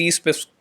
30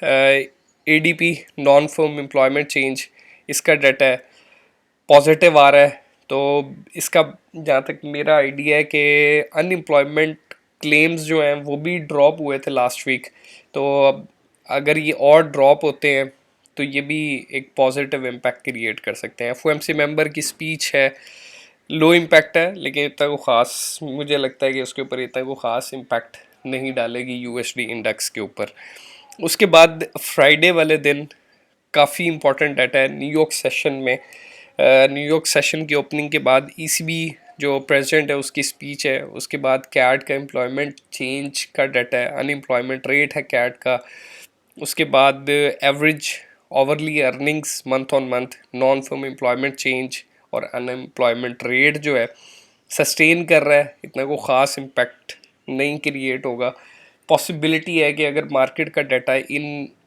ADP non firm employment change, इसका data है positive आ रहा है। तो इसका जहाँ तक मेरा आइडिया है कि अनएम्प्लॉयमेंट क्लेम्स जो हैं वो भी ड्रॉप हुए थे लास्ट वीक, तो अब अगर ये और ड्रॉप होते हैं तो ये भी एक पॉजिटिव इम्पैक्ट क्रिएट कर सकते हैं। FOMC मेंबर की स्पीच है, लो इम्पैक्ट है, लेकिन इतना को ख़ास मुझे लगता है कि उसके ऊपर इतना को ख़ास इम्पैक्ट नहीं डालेगी USD इंडेक्स के ऊपर। उसके बाद फ्राइडे वाले दिन काफ़ी इंपॉर्टेंट डाटा है न्यूयॉर्क सेशन में। न्यूयॉर्क सेशन की ओपनिंग के बाद ECB जो प्रेसिडेंट है उसकी स्पीच है, उसके बाद कैट का एम्प्लॉयमेंट चेंज का डाटा है, अनएम्प्लॉयमेंट रेट है कैट का, उसके बाद average overly earnings month on month, non firm employment change और अनएम्प्लॉयमेंट रेट जो है सस्टेन कर रहा है, इतना को ख़ास इम्पैक्ट नहीं क्रिएट होगा। पॉसिबिलिटी है कि अगर मार्केट का डाटा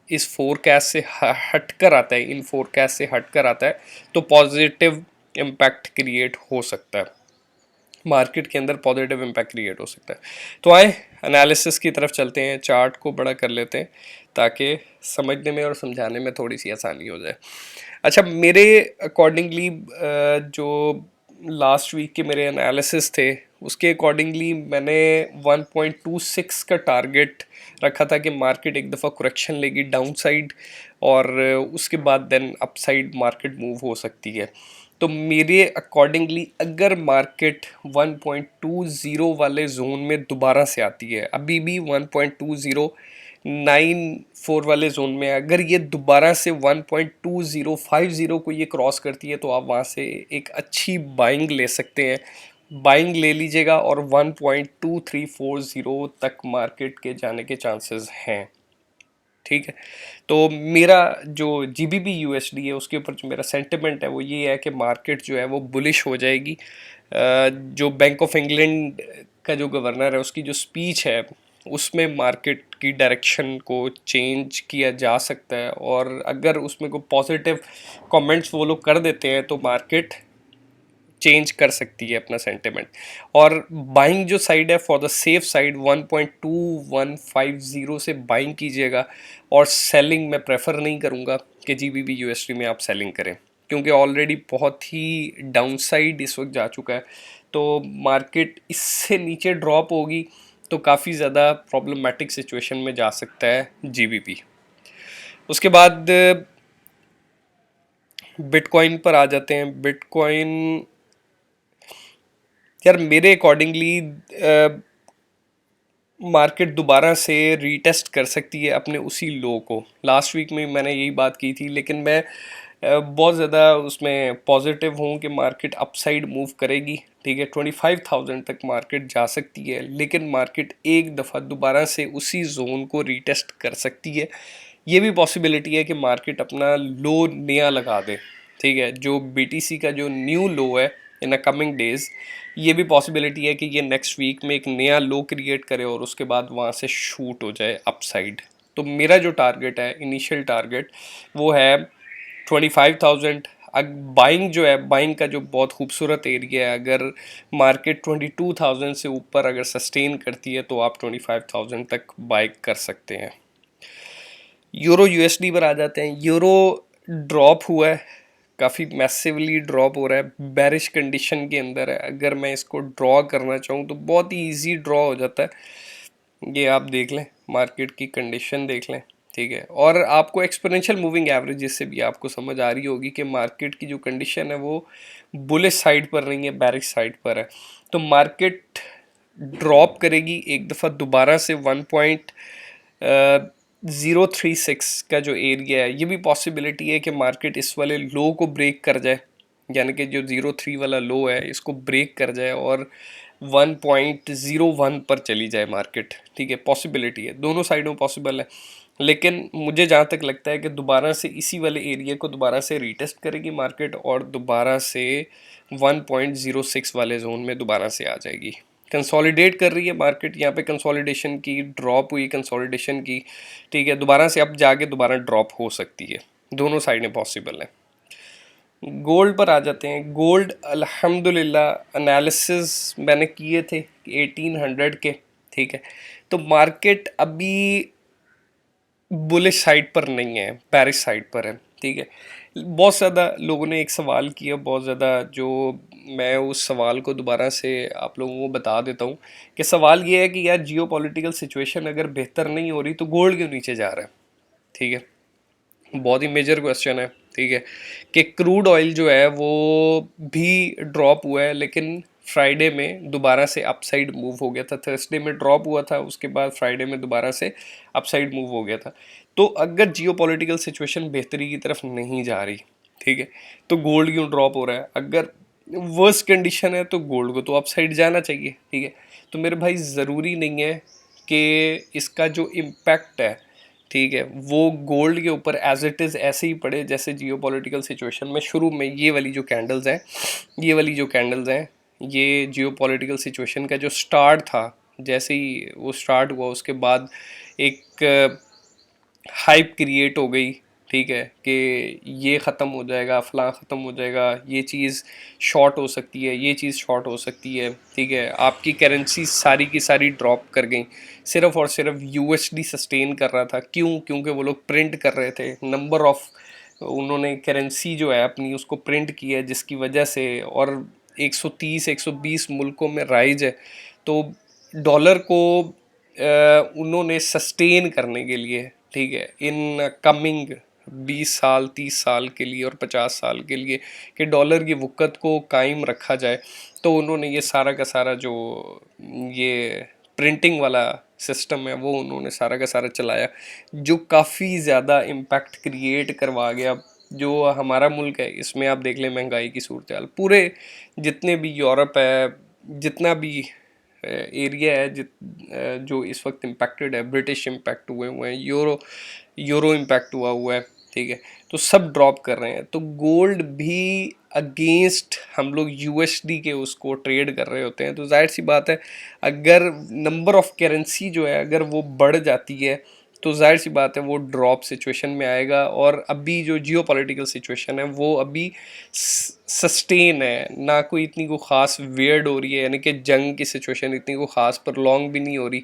इस फोरकास्ट से हट कर आता है, इन फोरकास्ट से हट कर आता है, तो पॉजिटिव इम्पैक्ट क्रिएट हो सकता है, मार्केट के अंदर पॉजिटिव इम्पैक्ट क्रिएट हो सकता है। तो आए एनालिसिस की तरफ चलते हैं, चार्ट को बड़ा कर लेते हैं ताकि समझने में और समझाने में थोड़ी सी आसानी हो जाए। अच्छा, मेरे अकॉर्डिंगली जो लास्ट वीक के मेरे एनालिसिस थे उसके अकॉर्डिंगली मैंने 1.26 का टारगेट रखा था कि मार्केट एक दफ़ा करेक्शन लेगी डाउन साइड और उसके बाद then upside market move हो सकती है। तो मेरे अकॉर्डिंगली अगर मार्केट 1.20 वाले जोन में दोबारा से आती है, अभी भी 1.2094 वाले जोन में अगर ये दोबारा से 1.2050 को ये क्रॉस करती है तो आप वहाँ से एक अच्छी बाइंग ले सकते हैं, बाइंग ले लीजिएगा और 1.2340 तक मार्केट के जाने के चांसेस हैं। ठीक है, तो मेरा जो GBP USD है उसके ऊपर जो मेरा सेंटिमेंट है वो ये है कि मार्केट जो है वो बुलिश हो जाएगी। जो बैंक ऑफ इंग्लैंड का जो गवर्नर है उसकी जो स्पीच है उसमें मार्केट की डायरेक्शन को चेंज किया जा सकता है, और अगर उसमें कोई पॉजिटिव कमेंट्स वो लोग कर देते हैं तो मार्केट चेंज कर सकती है अपना सेंटिमेंट। और बाइंग जो साइड है फॉर द सेफ साइड 1.2150 से बाइंग कीजिएगा, और सेलिंग मैं प्रेफर नहीं करूँगा कि GBP USD में आप सेलिंग करें, क्योंकि ऑलरेडी बहुत ही डाउन साइड इस वक्त जा चुका है। तो मार्केट इससे नीचे ड्रॉप होगी तो काफ़ी ज़्यादा प्रॉब्लमेटिक सिचुएशन में जा सकता है GBP। उसके बाद बिटकॉइन पर आ जाते हैं। बिटकॉइन यार मेरे अकॉर्डिंगली मार्केट दोबारा से रीटेस्ट कर सकती है अपने उसी लो को। लास्ट वीक में मैंने यही बात की थी, लेकिन मैं बहुत ज़्यादा उसमें पॉजिटिव हूँ कि मार्केट अपसाइड मूव करेगी। ठीक है, 25,000 तक मार्केट जा सकती है, लेकिन मार्केट एक दफ़ा दोबारा से उसी जोन को रीटेस्ट कर सकती है। ये भी पॉसिबिलिटी है कि मार्केट अपना लो नया लगा दे। ठीक है, जो BTC का जो न्यू लो है इन अ कमिंग डेज, ये भी पॉसिबिलिटी है कि ये नेक्स्ट वीक में एक नया लो क्रिएट करे और उसके बाद वहाँ से शूट हो जाए अपसाइड। तो मेरा जो टारगेट है, इनिशियल टारगेट, वो है 25,000। बाइंग जो है, बाइंग का जो बहुत खूबसूरत एरिया है, अगर मार्केट 22,000 से ऊपर अगर सस्टेन करती है तो आप 25,000 तक बाई कर सकते हैं। यूरो USD पर आ जाते हैं। यूरो ड्रॉप हुआ है, काफ़ी मैसिवली ड्रॉप हो रहा है, बैरिश कंडीशन के अंदर है। अगर मैं इसको ड्रॉ करना चाहूँ तो बहुत ही ईजी ड्रॉ हो जाता है। ये आप देख लें, मार्केट की कंडीशन देख लें। ठीक है, और आपको एक्सपोनेंशियल मूविंग एवरेजेस से भी आपको समझ आ रही होगी कि मार्केट की जो कंडीशन है वो बुलिश साइड पर नहीं है, बैरिश साइड पर है। तो मार्केट ड्रॉप करेगी एक दफ़ा दोबारा से 1.036 का जो एरिया है। ये भी पॉसिबिलिटी है कि मार्केट इस वाले लो को ब्रेक कर जाए, यानी कि जो 03 वाला लो है इसको ब्रेक कर जाए और 1.01 पर चली जाए मार्केट। ठीक है, पॉसिबिलिटी है, दोनों साइडों पॉसिबल है, लेकिन मुझे जहाँ तक लगता है कि दोबारा से इसी वाले एरिया को दोबारा से रीटेस्ट करेगी मार्केट और दोबारा से 1.06 वाले जोन में दोबारा से आ जाएगी। कंसोलिडेट कर रही है मार्केट, यहाँ पे कंसोलिडेशन की, ड्रॉप हुई कंसोलिडेशन की। ठीक है, दोबारा से अब जाके दोबारा ड्रॉप हो सकती है, दोनों साइडें पॉसिबल हैं। गोल्ड पर आ जाते हैं। गोल्ड अल्हम्दुलिल्लाह एनालिसिस मैंने किए थे 1800 के। ठीक है, तो मार्केट अभी बुलिश साइड पर नहीं है, बेरिश साइड पर है, ठीक है। बहुत ज़्यादा लोगों ने एक सवाल किया, बहुत ज़्यादा, जो मैं उस सवाल को दोबारा से आप लोगों को बता देता हूँ कि सवाल ये है कि यार जियो पॉलिटिकल सिचुएशन अगर बेहतर नहीं हो रही तो गोल्ड क्यों नीचे जा रहा है, ठीक है। बहुत ही मेजर क्वेश्चन है, ठीक है, कि क्रूड ऑयल जो है वो भी ड्रॉप हुआ है, लेकिन फ्राइडे में दोबारा से अपसाइड मूव हो गया था। थर्सडे में ड्रॉप हुआ था, उसके बाद फ्राइडे में दोबारा से अपसाइड मूव हो गया था। तो अगर जियो पॉलिटिकल सिचुएशन बेहतरी की तरफ नहीं जा रही, ठीक है, तो गोल्ड क्यों ड्रॉप हो रहा है? अगर वर्स्ट कंडीशन है तो गोल्ड को तो अपसाइड जाना चाहिए, ठीक है। तो मेरे भाई ज़रूरी नहीं है कि इसका जो इम्पैक्ट है, ठीक है, वो गोल्ड के ऊपर एज इट इज़ ऐसे ही पड़े जैसे जियो पॉलिटिकल सिचुएशन में शुरू में ये वाली जो कैंडल्स हैं, ये वाली जो कैंडल्स हैं, ये जियो पॉलिटिकल सिचुएशन का जो स्टार्ट था, जैसे ही वो स्टार्ट हुआ उसके बाद एक हाइप क्रिएट हो गई, ठीक है, कि ये ख़त्म हो जाएगा, फलां ख़त्म हो जाएगा, ये चीज़ शॉर्ट हो सकती है, ये चीज़ शॉर्ट हो सकती है, ठीक है। आपकी करेंसी सारी की सारी ड्रॉप कर गई, सिर्फ और सिर्फ यूएसडी सस्टेन कर रहा था। क्यों? क्योंकि वो लोग प्रिंट कर रहे थे, नंबर ऑफ, उन्होंने करेंसी जो है अपनी उसको प्रिंट किया है, जिसकी वजह से, और 130 120 मुल्कों में राइज है। तो डॉलर को उन्होंने सस्टेन करने के लिए, ठीक है, इन कमिंग 20 साल 30 साल के लिए और 50 साल के लिए, कि डॉलर की वक़्त को कायम रखा जाए, तो उन्होंने ये सारा का सारा जो ये प्रिंटिंग वाला सिस्टम है वो उन्होंने सारा का सारा चलाया, जो काफ़ी ज़्यादा इम्पैक्ट क्रिएट करवा गया। जो हमारा मुल्क है इसमें आप देख लें महंगाई की सूरत हाल, पूरे जितने भी यूरोप है, जितना भी एरिया है, जो इस वक्त इम्पैक्टेड है, ब्रिटिश इम्पैक्ट हुए हुए हैं, यूरो इम्पैक्ट हुआ हुआ है, ठीक है, तो सब ड्रॉप कर रहे हैं। तो गोल्ड भी अगेंस्ट हम लोग यूएसडी के उसको ट्रेड कर रहे होते हैं, तो जाहिर सी बात है अगर नंबर ऑफ करेंसी जो है अगर वो बढ़ जाती है तो जाहिर सी बात है वो ड्रॉप सिचुएशन में आएगा। और अभी जो जियो पॉलिटिकल सिचुएशन है वो अभी सस्टेन है, ना कोई इतनी को ख़ास वेयर्ड हो रही है, यानी कि जंग की सिचुएशन इतनी को ख़ास पर लॉन्ग भी नहीं हो रही।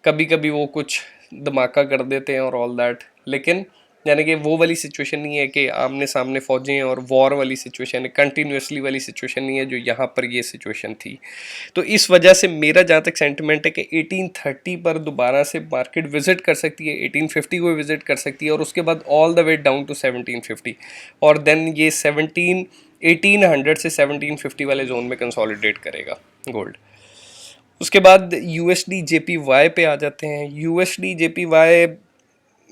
कभी कभी वो कुछ धमाका कर देते हैं और ऑल दैट, लेकिन यानी कि वो वाली सिचुएशन नहीं है कि आमने सामने फ़ौजें हैं और वॉर वाली सिचुएशन है, कंटिन्यूसली वाली सिचुएशन नहीं है जो यहाँ पर ये सिचुएशन थी। तो इस वजह से मेरा जहाँ तक सेंटिमेंट है कि 1830 पर दोबारा से मार्केट विजिट कर सकती है, 1850 को विजिट कर सकती है, और उसके बाद all the way down to 1750, और देन ये 1800 से 1750 वाले जोन में कंसोलिडेट करेगा गोल्ड। उसके बाद यूएसडी जेपीवाई पे आ जाते हैं। यूएसडी जेपीवाई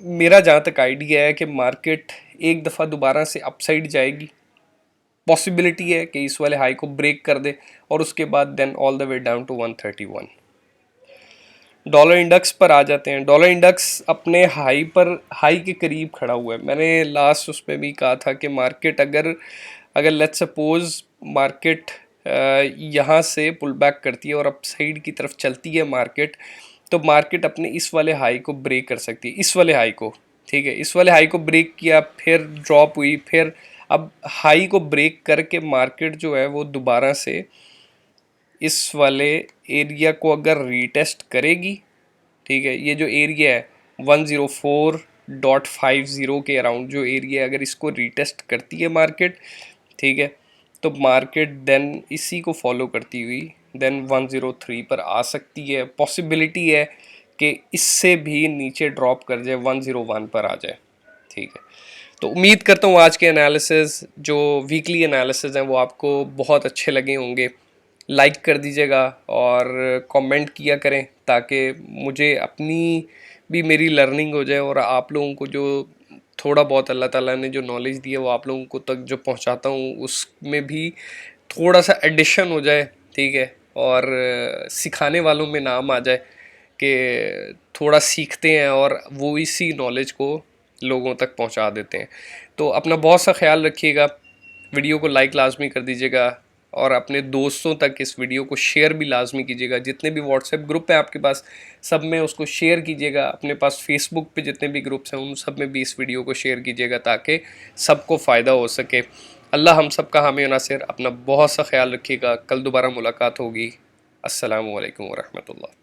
मेरा जहाँ तक आइडिया है कि मार्केट एक दफ़ा दोबारा से अपसाइड जाएगी, पॉसिबिलिटी है कि इस वाले हाई को ब्रेक कर दे, और उसके बाद then all the way down to 131। Dollar index पर आ जाते हैं। डॉलर इंडेक्स अपने हाई के करीब खड़ा हुआ है। मैंने लास्ट उस पर भी कहा था कि मार्केट अगर अगर लेट्स सपोज मार्केट यहाँ से पुल बैक करती है और अपसाइड की तरफ चलती है मार्केट, तो मार्केट अपने इस वाले हाई को ब्रेक कर सकती है, इस वाले हाई को, ठीक है, इस वाले हाई को ब्रेक किया, फिर ड्रॉप हुई, फिर अब हाई को ब्रेक करके मार्केट जो है वो दोबारा से इस वाले एरिया को अगर रीटेस्ट करेगी, ठीक है, ये जो एरिया है 104.50 के अराउंड जो एरिया है, अगर इसको रीटेस्ट करती है मार्केट, ठीक है, तो मार्केट देन इसी को फॉलो करती हुई देन 103 पर आ सकती है। पॉसिबिलिटी है कि इससे भी नीचे ड्रॉप कर जाए, 101 पर आ जाए, ठीक है। तो उम्मीद करता हूँ आज के एनालिसिस जो वीकली एनालिसिस हैं वो आपको बहुत अच्छे लगे होंगे। लाइक कर दीजिएगा और कमेंट किया करें ताकि मुझे अपनी भी मेरी लर्निंग हो जाए, और आप लोगों को जो थोड़ा बहुत अल्लाह ताला ने जो नॉलेज दी है वो आप लोगों को तक जो पहुंचाता हूँ उसमें भी थोड़ा सा एडिशन हो जाए, ठीक है, और सिखाने वालों में नाम आ जाए कि थोड़ा सीखते हैं और वो इसी नॉलेज को लोगों तक पहुंचा देते हैं। तो अपना बहुत सा ख्याल रखिएगा, वीडियो को लाइक लाजमी कर दीजिएगा, और अपने दोस्तों तक इस वीडियो को शेयर भी लाजमी कीजिएगा। जितने भी व्हाट्सएप ग्रुप हैं आपके पास सब में उसको शेयर कीजिएगा। अपने पास फेसबुक पे जितने भी ग्रुप्स हैं उन सब में भी इस वीडियो को शेयर कीजिएगा ताकि सबको फ़ायदा हो सके। अल्लाह हम सब का हामी व नासिर। अपना बहुत सा ख्याल रखिएगा। कल दोबारा मुलाकात होगी। अस्सलामु अलैकुम व रहमतुल्लाह।